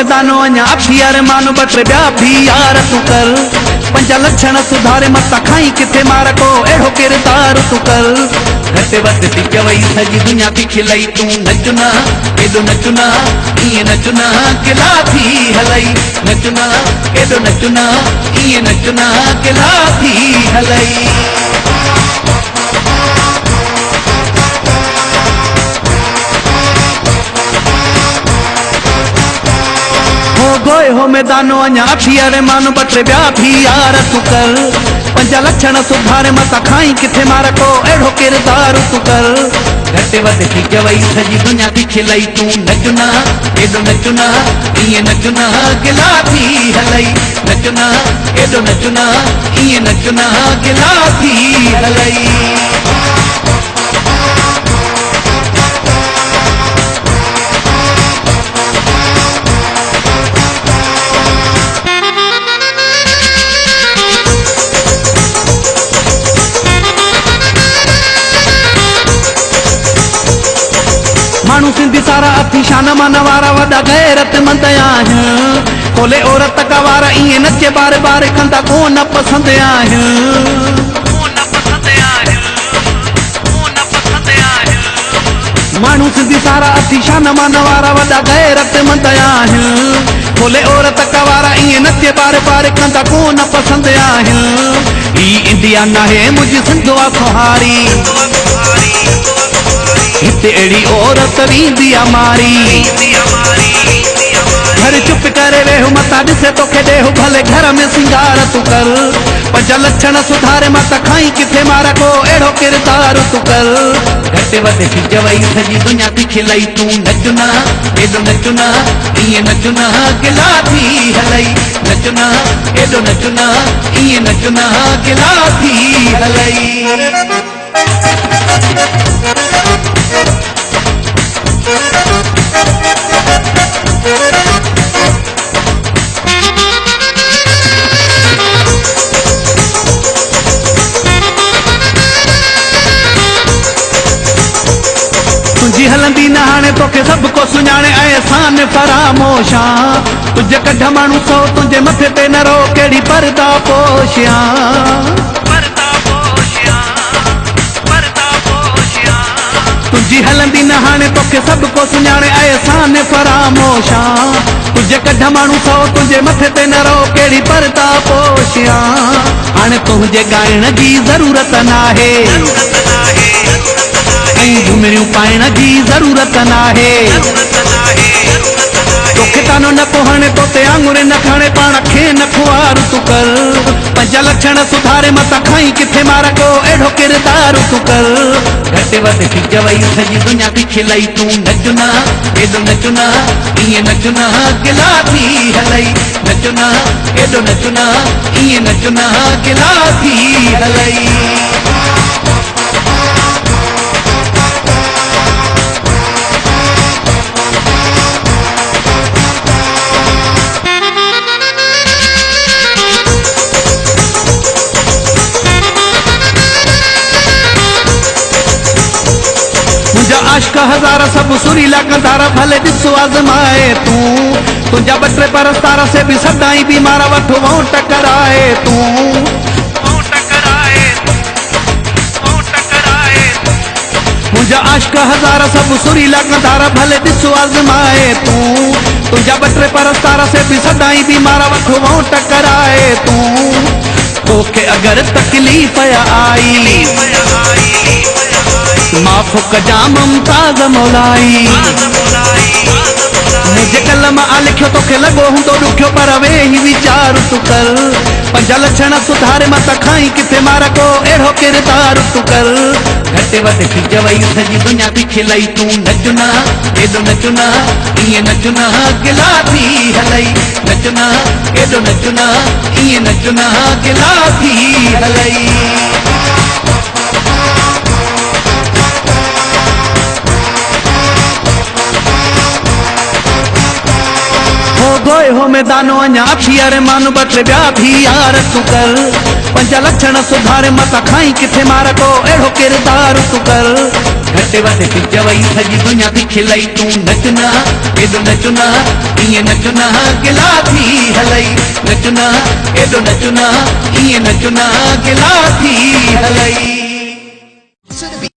मैदानो अञा अखी अरमान बटे ॿिया भी यार तूं कर। पंजा लक्षण सुधारे मत खाई किथे मार को अहिड़ो किरदार तूं कर। घटि वधि थी चवई सॼी दुनिया थी खिलई तूं नचना एॾो नचना ईअं नचना गिला थी हलई नचना एॾो नचना ईअं नचना गिला थी हलई। गोए हो मैदानो अञा अखी अरमान बटे ॿिया भी यार तूं कर। पंजा लक्षण सुधारे मत खाई किथे मार को अहिड़ो किरदार तूं कर। घटि वधि थी चवई सॼी दुनिया थी खिलई तूं नचना एॾो नचना ईअं नचना गिला थी हलई नचना एॾो नचना ईअं नचना गिला थी हलई। माण्हू सिंधी सारा अथी शान मान वारा वॾा गैरतमंद आहिनि। कोले औरत गवारा ईअं नचे बार बार कंदा कोन पसंदि आहिनि। माण्हू सिंधी सारा अथी शान मान वारा वॾा गैरतमंद आहिनि। कोले औरत गवारा ईअं नचे बार बार कंदा कोन पसंदि आहिनि। ही इंडिया नाहे मुंहिंजी सिंध आ सुहारी हिते अहिड़ी औरत रींदी आ मारी। घर चुप करे वेहू मता ॾिसे तोखे ॾेहू भले घर में सिंगार तूं कर। पंज लक्षण सुधारे मत खाई किथे मार को अहिड़ो किरदार तूं कर। घटि वधि थी चवई सॼी दुनिया थी खिलई तूं नचना एॾो नचना ईअं नचना गिला थी हलई नचना एॾो नचना ईअं नचना गिला थी हलई। तुझी हलंदी न हाणे तोखे सभु को सुञाणे एहसान फरामोशा। तुझे कढ माण्हू सौ तुंहिंजे मथे ते न रो कहिड़ी पर्दा पोशिया। तुझी हलंदी न हाणे तोखे सभु को सुञाणे एहसान फरामोशा। तुझे कढ माण्हू सौ तुंहिंजे मथे ते न रो कहिड़ी पर्दा पोशिया। हाणे तुंहिंजे ॻाइण जी ज़रूरत नाहे झुमरियूं पाइण जी ज़रूरत नाहे। तोखे तानो न को हाणे तोते आङुर न खणे पाण खे न खुआर तूं कर। पंज लक्षण सुधारे मत खाई किथे मार को अहिड़ो किरदार तूं कर। घटि वधि थी चवई सॼी दुनिया थी खिलई तूं नचना एॾो नचना ईअं नचना गिला थी हलई नचना एॾो नचना ईअं नचना गिला थी हलई। आशिक हज़ार सब सुरीला कंदारा भले ॾिसो आज़माए तूं। तुंहिंजा ॿ टे परस्तार से बि सदाई बीमार वठो वहूं टकराए तूं। मुंहिंजा आशिक हज़ार सब सुरीला कंदारा भले ॾिसो आज़माए तूं। तुंहिंजा ॿ टे परस्तार से बि सदाई बीमार वठो वहूं टकराए तूं। तोखे अगरि तकलीफ़ आई माफ़ कजा मुमताज़ मौलाई। मुझे कलम आ लिखियो तोखे लॻो हूंदो ॾुखियो पर वेही वीचार तूं कर। पंज लक्षण सुधारे मत खाई किथे मार को अहिड़ो किरदार तूं कर। घटि वधि थी चवई सॼी दुनिया थी खिलई तूं नचना एॾो नचना ईअं नचना गिला थी हलई नचना एॾो नचना ईअं नचना गिला थी हलई। गोए हो मैदानो अञा अखी अरमान बटे ॿिया भी यार तूं कर। पंज लक्षण सुधारे मत खाई किथे मार को अहिड़ो किरदार तूं कर। घटे वधे पिजवई सजी दुनिया थी खिलई तू नचना एडो नचना इए नचना गिला थी हलई नचना एडो नचना इए नचना गिला थी हलई।